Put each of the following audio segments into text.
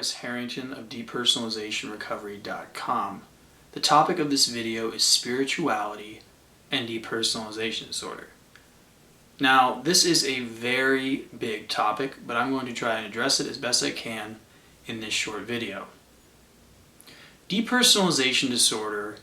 Chris Harrington of Depersonalizationrecovery.com. The topic of this video is spirituality and depersonalization disorder. Now, this is a very big topic, but I'm going to try and address it as best I can in this short video. Depersonalization disorder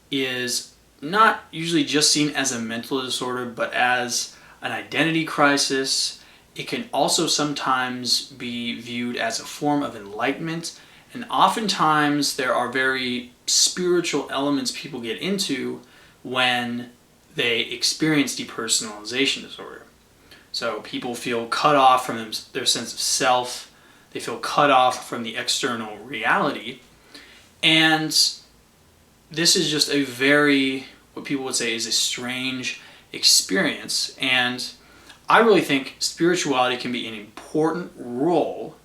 is not usually just seen as a mental disorder, but as an identity crisis. It can also sometimes be viewed as a form of enlightenment, and oftentimes there are very spiritual elements people get into when they experience depersonalization disorder. So people feel cut off from their sense of self, they feel cut off from the external reality, and this is just a very, what people would say is a strange experience. And I really think spirituality can be an important role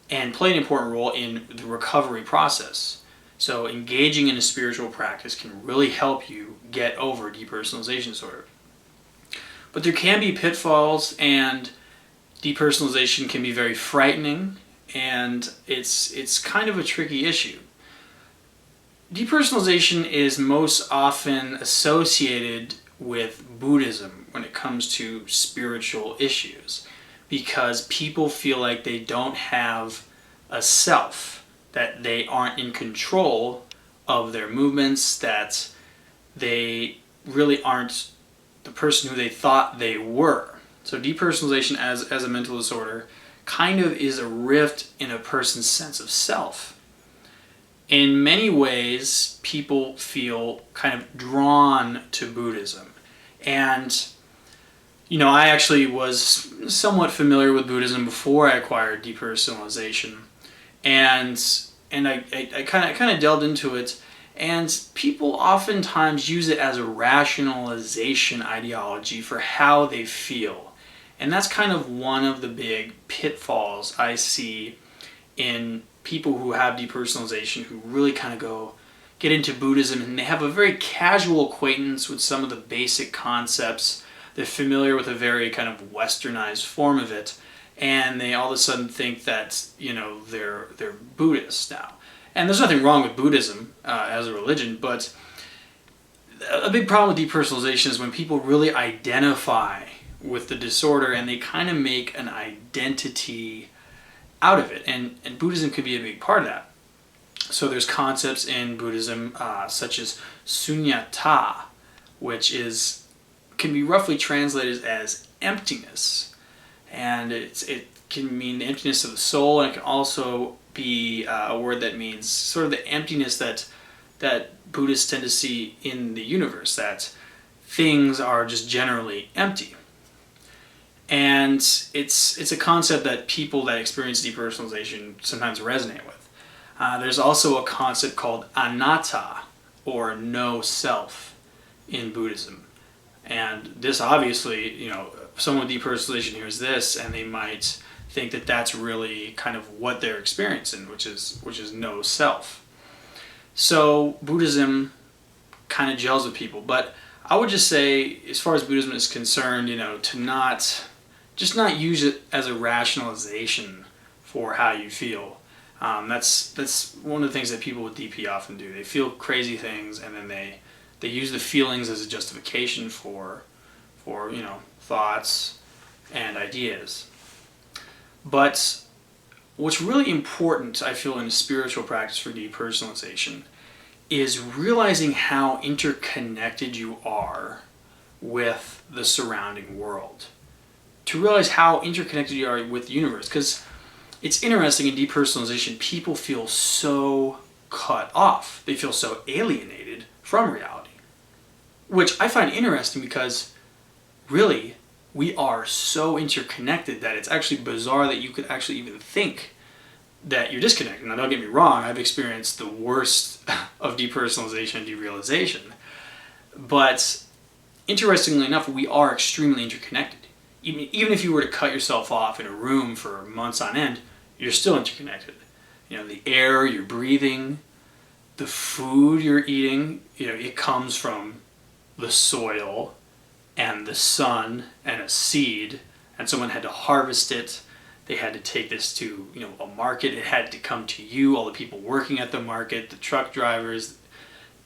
and play an important role in the recovery process. So engaging in a spiritual practice can really help you get over depersonalization disorder. But there can be pitfalls, and depersonalization can be very frightening, and it's kind of a tricky issue. Depersonalization is most often associated with Buddhism when it comes to spiritual issues, because people feel like they don't have a self, that they aren't in control of their movements, that they really aren't the person who they thought they were. So depersonalization as a mental disorder kind of is a rift in a person's sense of self. In many ways, people feel kind of drawn to Buddhism. And, I actually was somewhat familiar with Buddhism before I acquired depersonalization. And I kind of delved into it. And people oftentimes use it as a rationalization ideology for how they feel. And that's kind of one of the big pitfalls I see in people who have depersonalization, who really kind of get into Buddhism, and they have a very casual acquaintance with some of the basic concepts. They're familiar with a very kind of westernized form of it, and they all of a sudden think that they're Buddhists now. And there's nothing wrong with Buddhism as a religion, but a big problem with depersonalization is when people really identify with the disorder and they kind of make an identity out of it, and Buddhism could be a big part of that. So there's concepts in Buddhism such as sunyata, which can be roughly translated as emptiness, and it can mean the emptiness of the soul, and it can also be a word that means sort of the emptiness that Buddhists tend to see in the universe, that things are just generally empty. And it's a concept that people that experience depersonalization sometimes resonate with. There's also a concept called anatta, or no self, in Buddhism. And this obviously, someone with depersonalization hears this and they might think that that's really kind of what they're experiencing, which is no self. So Buddhism kind of gels with people. But I would just say, as far as Buddhism is concerned, to not use it as a rationalization for how you feel. That's one of the things that people with DP often do. They feel crazy things, and then they use the feelings as a justification for thoughts and ideas. But what's really important, I feel, in a spiritual practice for depersonalization is realizing how interconnected you are with the surrounding world. To realize how interconnected you are with the universe. Because it's interesting, in depersonalization, people feel so cut off. They feel so alienated from reality. Which I find interesting, because really, we are so interconnected that it's actually bizarre that you could actually even think that you're disconnected. Now, don't get me wrong, I've experienced the worst of depersonalization and derealization. But interestingly enough, we are extremely interconnected. Even if you were to cut yourself off in a room for months on end, you're still interconnected. The air you're breathing, the food you're eating, it comes from the soil and the sun and a seed, and someone had to harvest it, They had to take this to, a market. It had to come to you, all the people working at the market, the truck drivers,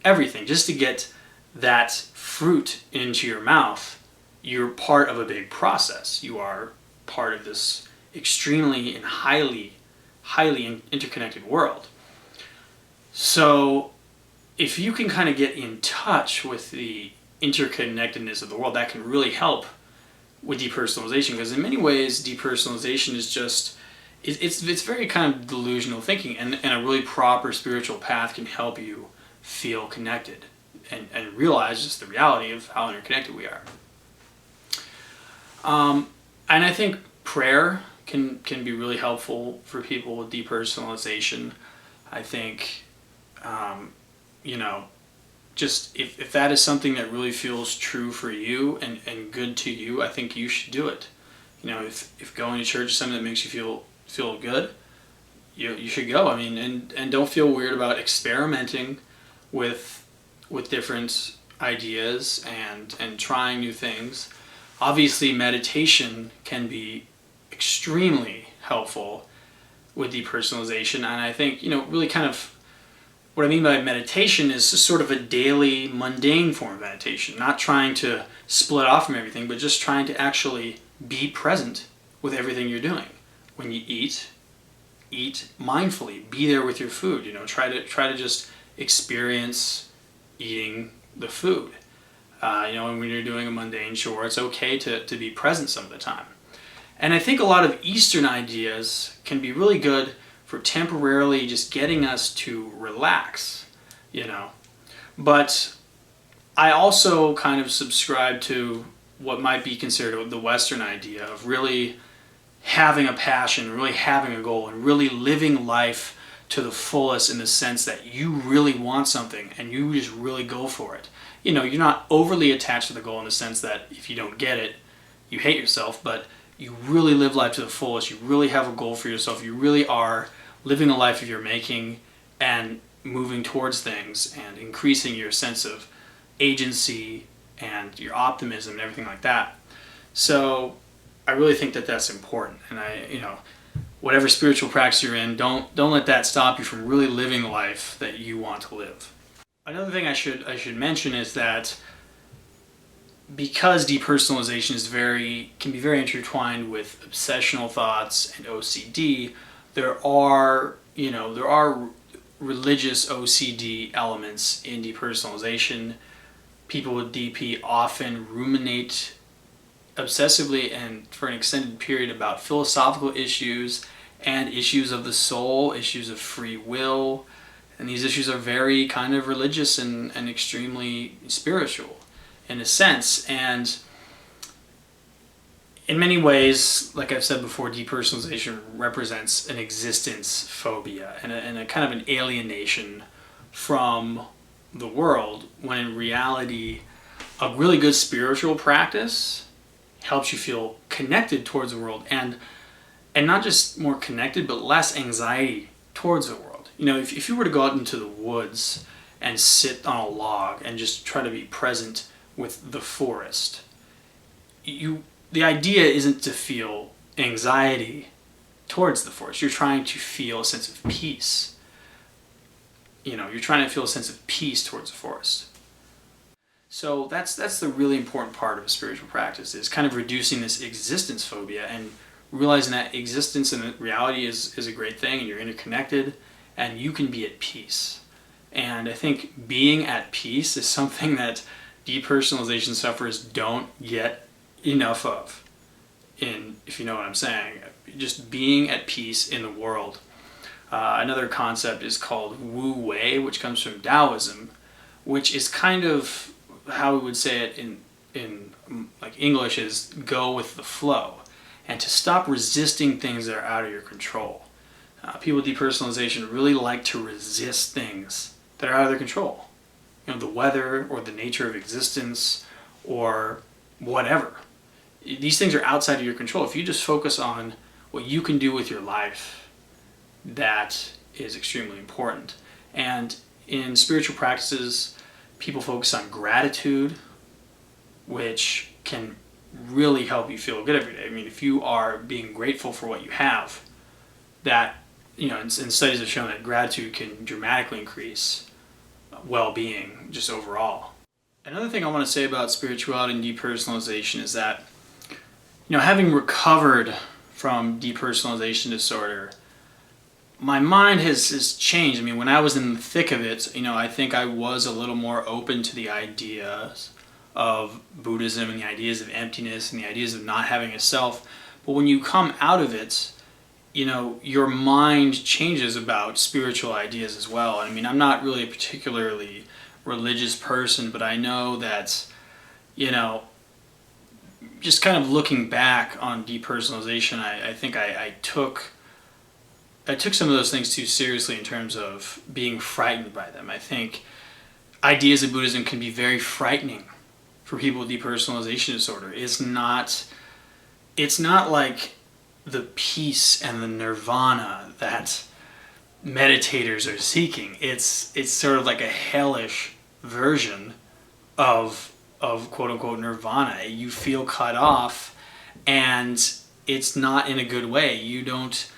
everything, just to get that fruit into your mouth. You're part of a big process. You are part of this extremely and highly interconnected world. So if you can kind of get in touch with the interconnectedness of the world, that can really help with depersonalization, because in many ways depersonalization is just it's very kind of delusional thinking, and a really proper spiritual path can help you feel connected and realize just the reality of how interconnected we are. And I think prayer can be really helpful for people with depersonalization. I think, just if that is something that really feels true for you and good to you, I think you should do it. If going to church is something that makes you feel good, you should go. I mean, and don't feel weird about experimenting with different ideas and trying new things. Obviously, meditation can be extremely helpful with depersonalization, and I think, really kind of what I mean by meditation is sort of a daily, mundane form of meditation, not trying to split off from everything, but just trying to actually be present with everything you're doing. When you eat mindfully, be there with your food, try to just experience eating the food. And when you're doing a mundane chore, it's okay to be present some of the time. And I think a lot of Eastern ideas can be really good for temporarily just getting us to relax, But I also kind of subscribe to what might be considered the Western idea of really having a passion, really having a goal, and really living life to the fullest, in the sense that you really want something and you just really go for it. You're not overly attached to the goal in the sense that if you don't get it, you hate yourself, but you really live life to the fullest. You really have a goal for yourself. You really are living the life of your making and moving towards things and increasing your sense of agency and your optimism and everything like that. So I really think that that's important. And whatever spiritual practice you're in, don't let that stop you from really living the life that you want to live. Another thing I should mention is that because depersonalization can be very intertwined with obsessional thoughts and OCD, there are religious OCD elements in depersonalization. People with DP often ruminate obsessively and for an extended period about philosophical issues and issues of the soul, issues of free will, and these issues are very kind of religious and extremely spiritual in a sense. And in many ways, like I've said before, depersonalization represents an existence phobia and a kind of an alienation from the world, when in reality, a really good spiritual practice helps you feel connected towards the world, and not just more connected, but less anxiety towards the world. If you were to go out into the woods and sit on a log and just try to be present with the forest, the idea isn't to feel anxiety towards the forest. You're trying to feel a sense of peace. You're trying to feel a sense of peace towards the forest. So that's the really important part of a spiritual practice, is kind of reducing this existence phobia and realizing that existence and reality is a great thing, and you're interconnected and you can be at peace. And I think being at peace is something that depersonalization sufferers don't get enough of, if you know what I'm saying. Just being at peace in the world. Another concept is called Wu Wei, which comes from Taoism, which is kind of how we would say it in like English is go with the flow, and to stop resisting things that are out of your control. People with depersonalization really like to resist things that are out of their control. The weather or the nature of existence or whatever. These things are outside of your control. If you just focus on what you can do with your life, that is extremely important. And in spiritual practices, people focus on gratitude, which can really help you feel good every day. I mean, if you are being grateful for what you have, that, and studies have shown that gratitude can dramatically increase well-being just overall. Another thing I want to say about spirituality and depersonalization is that, having recovered from depersonalization disorder, my mind has changed. I mean, when I was in the thick of it, I think I was a little more open to the ideas of Buddhism and the ideas of emptiness and the ideas of not having a self. But when you come out of it, your mind changes about spiritual ideas as well. I mean, I'm not really a particularly religious person, but I know that, just kind of looking back on depersonalization, I think I took some of those things too seriously in terms of being frightened by them. I think ideas of Buddhism can be very frightening for people with depersonalization disorder. It's not like the peace and the nirvana that meditators are seeking. It's sort of like a hellish version of quote unquote nirvana. You feel cut off, and it's not in a good way. You don't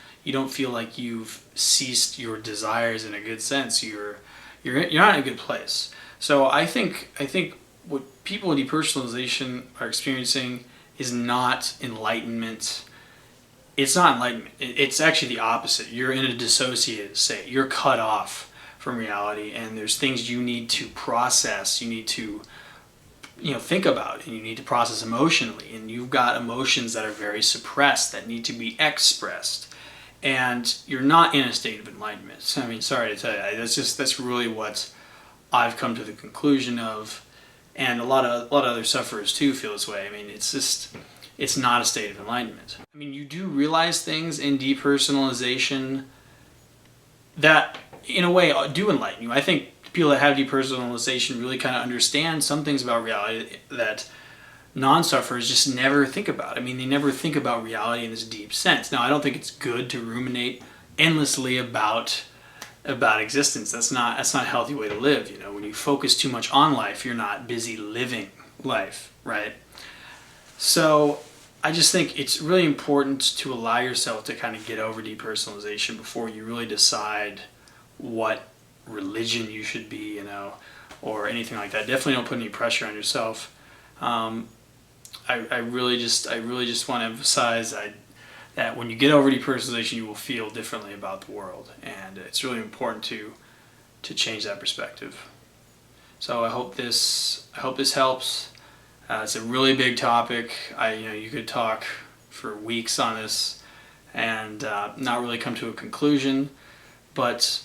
feel like you've ceased your desires in a good sense. You're not in a good place. So I think what people with depersonalization are experiencing is not enlightenment. It's not enlightenment. It's actually the opposite. You're in a dissociated state. You're cut off from reality, and there's things you need to process. You need to think about, and you need to process emotionally, and you've got emotions that are very suppressed that need to be expressed, and you're not in a state of enlightenment. I mean, sorry to tell you, that's really what I've come to the conclusion of, and a lot of other sufferers too feel this way. I mean, it's not a state of enlightenment. I mean, you do realize things in depersonalization that, in a way, do enlighten you. I think people that have depersonalization really kind of understand some things about reality that non-sufferers just never think about. I mean, they never think about reality in this deep sense. Now, I don't think it's good to ruminate endlessly about existence. That's not a healthy way to live. When you focus too much on life, you're not busy living life, right? So I just think it's really important to allow yourself to kind of get over depersonalization before you really decide what religion you should be, or anything like that. Definitely don't put any pressure on yourself. I really just want to emphasize that when you get over depersonalization, you will feel differently about the world, and it's really important to change that perspective. So I hope this helps. It's a really big topic. You could talk for weeks on this and not really come to a conclusion, but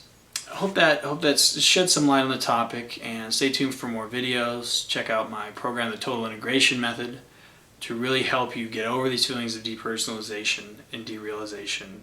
I hope that shed some light on the topic, and stay tuned for more videos. Check out my program, The Total Integration Method, to really help you get over these feelings of depersonalization and derealization